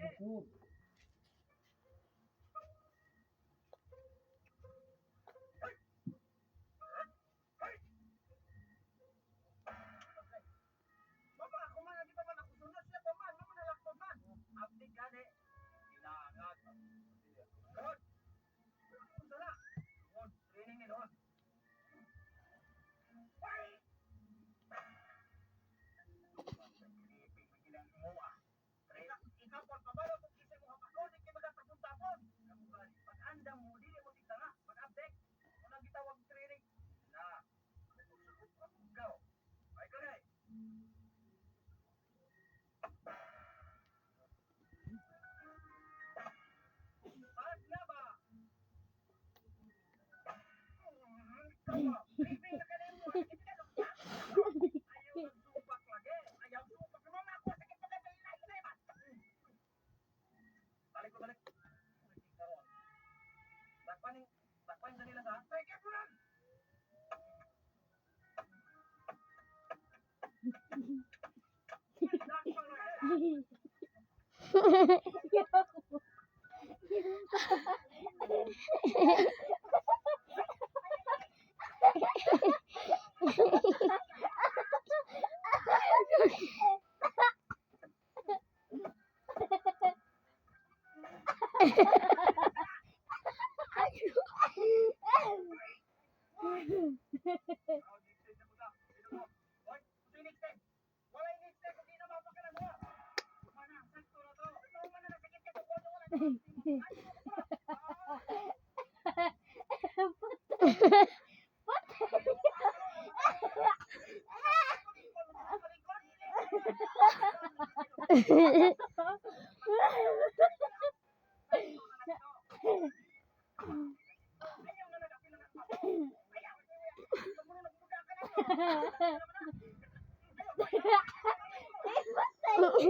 Busog. Mama, ako man lagi pa man ako sunod siya pa man, mama nalakton man. Update gani. Kailangan. Karon. Unsa na? On, training ni on. Ikaw pag kabalo kung kisay mo hapakon, hindi magatapon-tapon. Pag-andam mo, dili mo tigtanga. Pag-update, kung nang gitawag training, na, ikaw, ay ka na eh. Saan nga ba? Ikaw ba? Briefing na ka na mo. Ayaw magsupak lagi. Ayaw supak. Naman ako, sakit pa ka sa ilay. Balik ko, balik. Takpan sa nila sa. Ay, kaya po lang. Takpan lagi.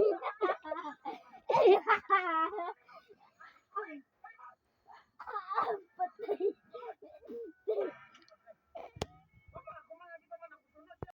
Patay.